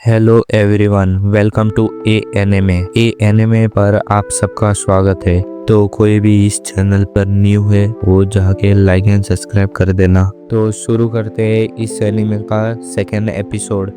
Hello everyone, welcome to A N M A पर आप सबका स्वागत है। तो कोई भी इस चैनल पर न्यू है वो जाके लाइक एंड सब्सक्राइब कर देना। तो शुरू करते हैं इस एनिमे का सेकेंड एपिसोड।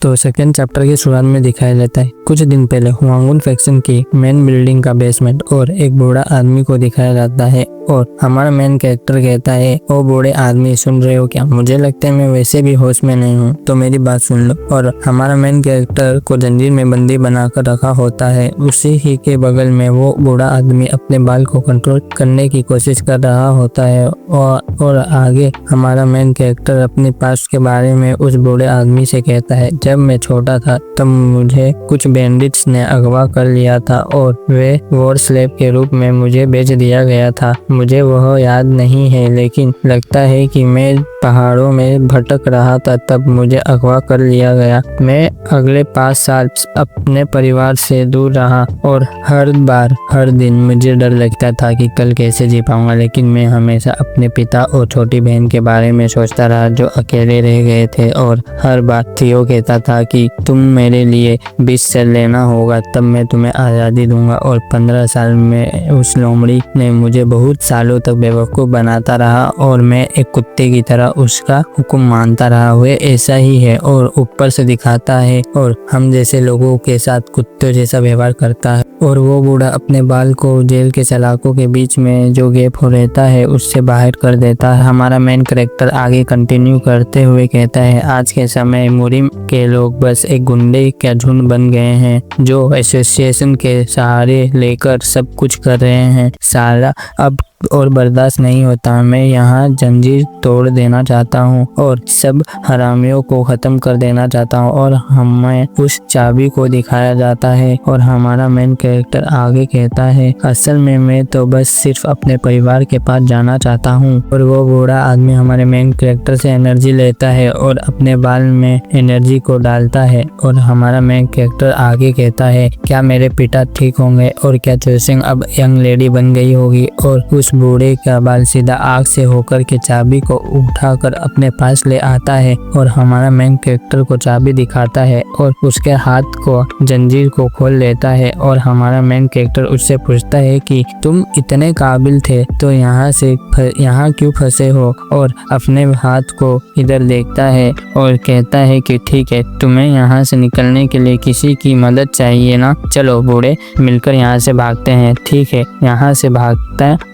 तो सेकेंड चैप्टर की शुरुआत में दिखाया जाता है कुछ दिन पहले हुआंगुन फैक्शन की मेन बिल्डिंग का बेसमेंट और एक बूढ़ा आदमी को दिखाया जाता है और हमारा मेन कैरेक्टर कहता है, ओ बूढ़े आदमी सुन रहे हो क्या? मुझे लगता है मैं वैसे भी होश में नहीं हूँ, तो मेरी बात सुन लो। और हमारा मेन कैरेक्टर को जंजीर में बंदी बनाकर रखा होता है। उसी ही के बगल में वो बूढ़ा आदमी अपने बाल को कंट्रोल करने की कोशिश कर रहा होता है और आगे हमारा मेन कैरेक्टर अपने पास्ट के बारे में उस बूढ़े आदमी से कहता है, जब मैं छोटा था तब मुझे कुछ बैंडिट्स ने अगवा कर लिया था और वे वॉर स्लेव के रूप में मुझे बेच दिया गया था। मुझे वह याद नहीं है, लेकिन लगता है कि मैं पहाड़ों में भटक रहा था तब मुझे अगवा कर लिया गया। मैं अगले 5 साल अपने परिवार से दूर रहा और हर दिन मुझे डर लगता था कि कल कैसे जी पाऊंगा, लेकिन मैं हमेशा अपने पिता और छोटी बहन के बारे में सोचता रहा जो अकेले रह गए थे। और हर बार थियो कहता था कि तुम मेरे लिए 20 साल लेना होगा तब मैं तुम्हें आज़ादी दूंगा। और 15 साल में उस लोमड़ी ने मुझे बहुत सालों तक बेवकूफ़ बनाता रहा और मैं एक कुत्ते की तरह उसका हुक्म मानता रहा। वे ऐसा ही है और ऊपर से दिखाता है और हम जैसे लोगों के साथ कुत्ते जैसा व्यवहार करता है। और वो बूढ़ा अपने बाल को जेल के सलाखों के बीच में जो गैप हो रहता है उससे बाहर कर देता है। हमारा मेन कैरेक्टर आगे कंटिन्यू करते हुए कहता है, आज के समय मुरिम के लोग बस एक गुंडे का झुंड बन गए हैं जो एसोसिएशन के सहारे लेकर सब कुछ कर रहे हैं। सारा अब और बर्दाश्त नहीं होता। मैं यहाँ जंजीर तोड़ देना चाहता हूँ और सब हरामियों को खत्म कर देना चाहता हूँ। और हमें उस चाबी को दिखाया जाता है और हमारा मेन कैरेक्टर आगे कहता है, असल में मैं तो बस सिर्फ अपने परिवार के पास जाना चाहता हूँ। और वो बूढ़ा आदमी हमारे मेन कैरेक्टर से एनर्जी लेता है और अपने बाल में एनर्जी को डालता है। और हमारा मेन कैरेक्टर आगे कहता है, क्या मेरे पिता ठीक होंगे और क्या चोसिंग अब यंग लेडी बन गई होगी? और उस बूढ़े का बाल सीधा आग से होकर के चाबी को उठाकर अपने पास ले आता है और हमारा मेन कैरेक्टर को चाबी दिखाता है और उसके हाथ को जंजीर को खोल लेता है। और हमारा मेन कैरेक्टर उससे पूछता है कि तुम इतने काबिल थे तो यहाँ क्यों फंसे हो? और अपने हाथ को इधर देखता है और कहता है कि ठीक है, तुम्हें यहाँ से निकलने के लिए किसी की मदद चाहिए ना? चलो बूढ़े, मिलकर यहाँ से भागते हैं। ठीक है, यहाँ से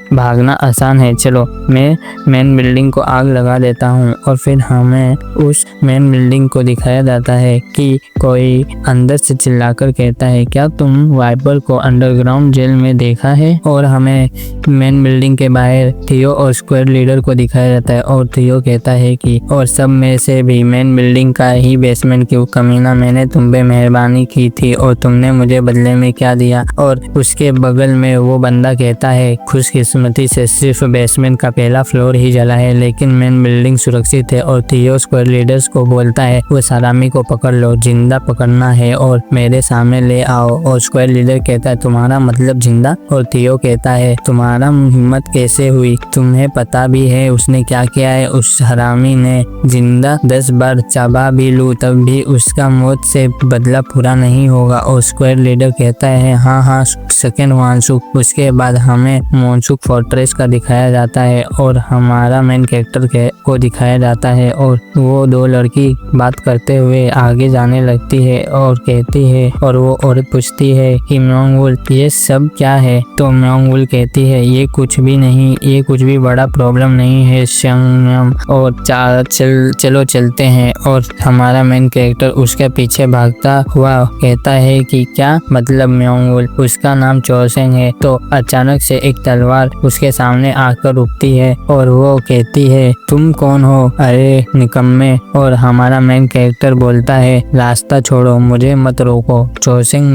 भागना आसान है, चलो मैं मेन बिल्डिंग को आग लगा देता हूँ। और फिर हमें उस मेन बिल्डिंग को दिखाया जाता है कि कोई अंदर से चिल्लाकर कहता है, क्या तुम वाइपर को अंडरग्राउंड जेल में देखा है? और हमें मेन बिल्डिंग के बाहर थियो और स्क्वाड लीडर को दिखाया जाता है और थियो कहता है कि और सब में से भी मेन बिल्डिंग का ही बेसमेंट क्यों? कमीना, मैंने तुम पे मेहरबानी की थी और तुमने मुझे बदले में क्या दिया? और उसके बगल में वो बंदा कहता है, खुशकिस्मती से सिर्फ बेसमेंट का पहला फ्लोर ही जला है, लेकिन मेन बिल्डिंग सुरक्षित है। और थियो स्क्वाड लीडर्स को बोलता है, वो सलामी को पकड़ लो, जिंदा पकड़ना है और मेरे सामने ले आओ। और स्क्वाड लीडर कहता है, तुम्हारा मतलब जिंदा? और थियो कहता है, तुम्हारा हिम्मत कैसे हुई? तुम्हें पता भी है उसने क्या किया है? उस हरामी ने जिंदा 10 बार चबा भी लूं तब भी उसका मौत से बदला पूरा नहीं होगा। और स्क्वाड लीडर कहता है, हाँ सेकेंड वांसुक। उसके बाद हमें मोनसुक फोर्ट्रेस का दिखाया जाता है और हमारा मेन कैरेक्टर को दिखाया जाता है और वो दो लड़की बात करते हुए आगे जाने लगती है और कहती है, और वो औरत पूछती है कि म्योंगवुल ये सब क्या है? तो म्योंगवुल कहती है, ये कुछ भी नहीं, ये कुछ भी बड़ा प्रॉब्लम नहीं है श्यंगम, और चलो चलते हैं। और हमारा मेन कैरेक्टर उसके पीछे भागता हुआ कहता है कि क्या मतलब म्योंगवुल? उसका नाम चोसेंग है। तो अचानक से एक तलवार उसके सामने आकर रुकती है और वो कहती है, तुम कौन हो? अरे निकम्मे। और हमारा मेन कैरेक्टर बोलता है, रास्ता छोड़ो, मुझे मत रोको, चोसिंग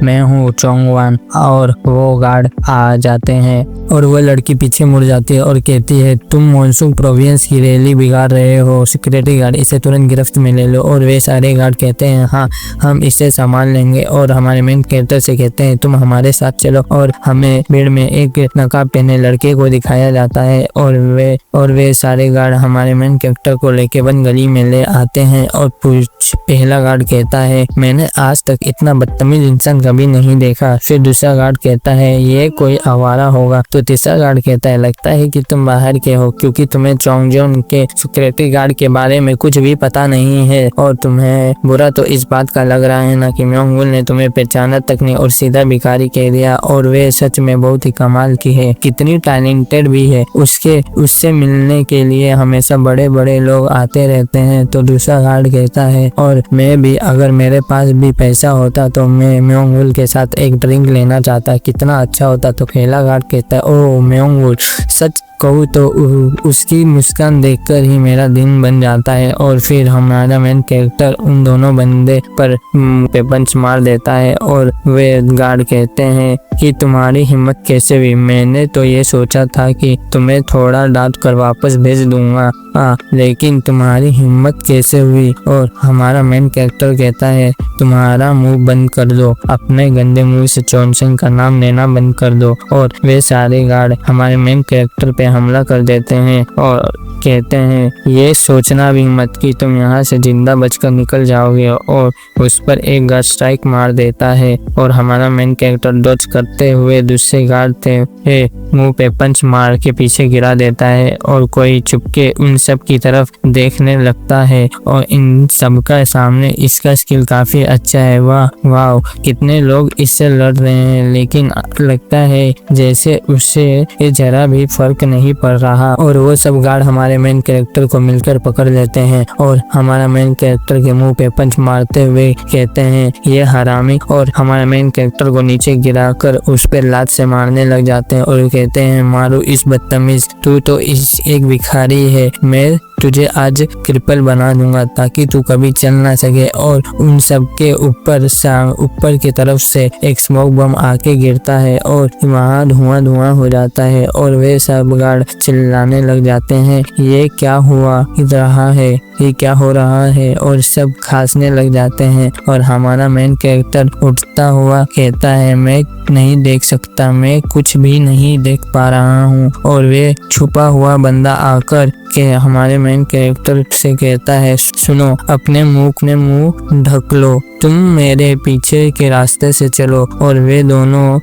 मैं हूँ चोंगवान। और वो गार्ड आ जाते हैं और वो लड़की पीछे मुड़ जाती है और कहती है, तुम मोनसुक प्रोविंस की रैली बिगाड़ रहे हो, सिक्योरिटी गार्ड, इसे तुरंत गिरफ्त में ले लो। और वे सारे गार्ड कहते हैं, हाँ हम इसे संभाल लेंगे। और हमारे मेन कैरेक्टर से कहते हैं, तुम हमारे साथ चलो और हमें भीड़ में एक नकाब पहने लड़के को दिखाया जाता है और वे सारे गार्ड हमारे मेन कैरेक्टर को लेके बंद गली में ले आते हैं और पहला गार्ड कहता है मैंने आज तक इतना बदतमीज इंसान कभी नहीं देखा। फिर दूसरा गार्ड कहता है ये कोई आवारा होगा। तो तीसरा गार्ड कहता है लगता है कि तुम बाहर के हो क्योंकि तुम्हें चोंगजोन के सिक्योरिटी गार्ड के बारे में कुछ भी पता नहीं है और तुम्हें बुरा तो इस बात का लग रहा है ना कि म्योंगवुल ने तुम्हें पहचाना तक नहीं और सीधा भिखारी कह दिया और वे सच में बहुत ही कमाल की है, कितनी टैलेंटेड भी है। उससे मिलने के लिए हमेशा बड़े बड़े लोग आते रहते हैं। तो दूसरा गार्ड कहता है और मैं भी अगर मेरे पास भी पैसा होता तो मैं म्योंगवुल के साथ एक ड्रिंक लेना चाहता, कितना अच्छा होता। तो पहला गार्ड कहता है ओह म्योंगवुल, सच कहूँ तो उसकी मुस्कान देखकर ही मेरा दिन बन जाता है। और फिर हमारा मेन कैरेक्टर उन दोनों बंदे पर पंच मार देता है और वे गार्ड कहते हैं कि तुम्हारी हिम्मत कैसे हुई, मैंने तो ये सोचा था कि तुम्हें थोड़ा डांट कर वापस भेज दूंगा लेकिन तुम्हारी हिम्मत कैसे हुई। और हमारा मेन कैरेक्टर कहता है तुम्हारा मुंह बंद कर दो, अपने गंदे मुंह से चोंगसेंग का नाम लेना बंद कर दो। और वे सारे गार्ड हमारे मेन कैरेक्टर पे हमला कर देते हैं और कहते हैं ये सोचना भी मत कि तुम यहाँ से जिंदा बचकर निकल जाओगे। और उस पर एक गार्ड स्ट्राइक मार देता है और हमारा मेन कैरेक्टर डॉज करते हुए दूसरे गार्ड थे मुंह पे पंच मार के पीछे गिरा देता है और कोई चुपके उन सब की तरफ देखने लगता है और इन सब का सामने इसका स्किल काफी अच्छा है। वाह कितने लोग इससे लड़ रहे हैं लेकिन लगता है जैसे उससे जरा भी फर्क नहीं पड़ रहा। और वो सब गार्ड हमारे मेन कैरेक्टर को मिलकर पकड़ लेते हैं और हमारा मेन कैरेक्टर के मुंह पे पंच मारते हुए कहते हैं ये हरामी और हमारा मेन कैरेक्टर को नीचे गिराकर उस पर लात से मारने लग जाते हैं और कहते हैं मारो इस बदतमीज, तू तो इस एक भिखारी है, मैं तुझे आज क्रिपल बना दूंगा ताकि तू कभी चल ना सके। और उन सब के ऊपर की तरफ से एक स्मोक बम आके गिरता है और वहाँ धुआं हो जाता है और वे सब गार्ड चिल्लाने लग जाते हैं ये क्या हुआ रहा है, ये क्या हो रहा है, और सब खांसने लग जाते हैं। और हमारा मेन कैरेक्टर उठता हुआ कहता है मैं नहीं देख सकता, मैं कुछ भी नहीं देख पा रहा हूँ। और वे छुपा हुआ बंदा आकर के हमारे मेन कैरेक्टर से कहता है सुनो अपने मुंह ढक लो, तुम मेरे पीछे के रास्ते से चलो। और वे दोनों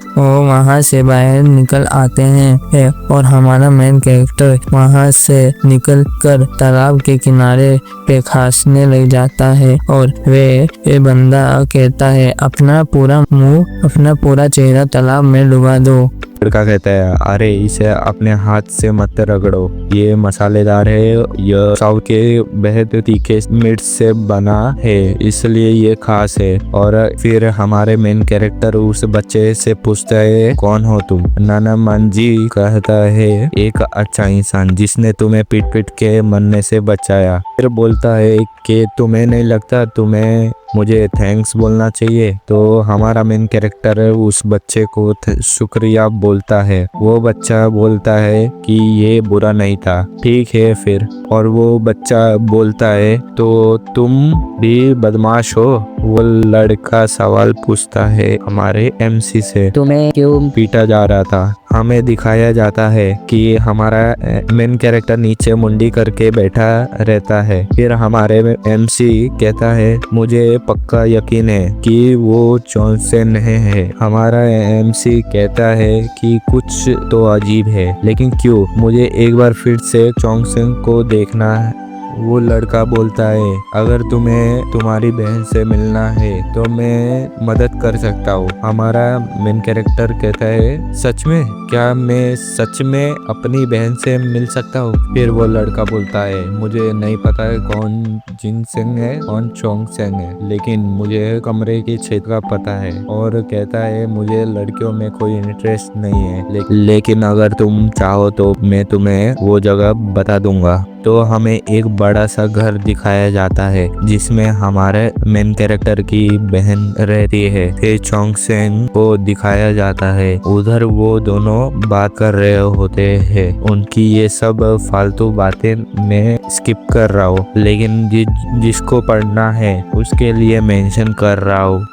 वहाँ से बाहर निकल आते हैं और हमारा मेन कैरेक्टर वहाँ से निकल कर तालाब के किनारे पे खांसने लग जाता है और वे बंदा कहता है अपना पूरा चेहरा तालाब में डुबा दो। लड़का कहता है अरे इसे अपने हाथ से मत रगड़ो, ये मसालेदार है, यह साउथ के बेहद तीखे मिर्च से बना है इसलिए ये खास है। और फिर हमारे मेन कैरेक्टर उस बच्चे से पूछता है कौन हो तुम। नाना मांजी कहता है एक अच्छा इंसान जिसने तुम्हें पीट के मरने से बचाया। फिर बोलता है कि तुम्हें नहीं लगता तुम्हें मुझे थैंक्स बोलना चाहिए। तो हमारा मेन कैरेक्टर उस बच्चे को शुक्रिया बोलता है। वो बच्चा बोलता है कि ये बुरा नहीं था, ठीक है फिर। और वो बच्चा बोलता है तो तुम भी बदमाश हो। वो लड़का सवाल पूछता है हमारे एमसी से तुम्हें क्यों पीटा जा रहा था। हमें दिखाया जाता है कि हमारा मेन कैरेक्टर नीचे मुंडी करके बैठा रहता है। फिर हमारे एमसी कहता है मुझे पक्का यकीन है कि वो चोंगसेंग है। हमारा एमसी कहता है कि कुछ तो अजीब है, लेकिन क्यों, मुझे एक बार फिर से चोंगसेंग को देखना है। वो लड़का बोलता है अगर तुम्हें तुम्हारी बहन से मिलना है तो मैं मदद कर सकता हूँ। हमारा मेन कैरेक्टर कहता है सच में, क्या मैं सच में अपनी बहन से मिल सकता हूँ। फिर वो लड़का बोलता है मुझे नहीं पता है कौन जिनसेंग है कौन चोंगसेंग है, लेकिन मुझे कमरे की छेद का पता है। और कहता है मुझे लड़कियों में कोई इंटरेस्ट नहीं है, लेकिन अगर तुम चाहो तो मैं तुम्हें वो जगह बता दूंगा। तो हमें एक बड़ा सा घर दिखाया जाता है जिसमें हमारे मेन कैरेक्टर की बहन रहती है। फिर चोंगसेंग को दिखाया जाता है, उधर वो दोनों बात कर रहे होते हैं। उनकी ये सब फालतू बातें मैं स्किप कर रहा हूँ, लेकिन जिसको पढ़ना है उसके लिए मेंशन कर रहा हूँ।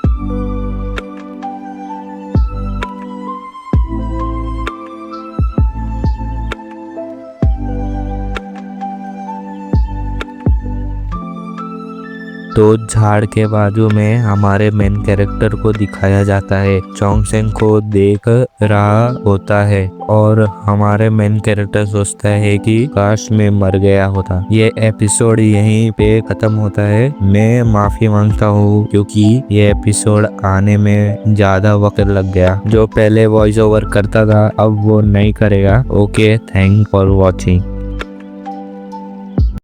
तो झाड़ के बाजू में हमारे मेन कैरेक्टर को दिखाया जाता है। चोंगसेंग को देख रहा होता है और हमारे मेन कैरेक्टर सोचता है कि काश मैं मर गया होता। ये एपिसोड यहीं पे खत्म होता है। मैं माफी मांगता हूँ क्योंकि ये एपिसोड आने में ज्यादा वक्त लग गया। जो पहले वॉइस ओवर करता था अब वो नहीं करेगा। Okay, thank for watching.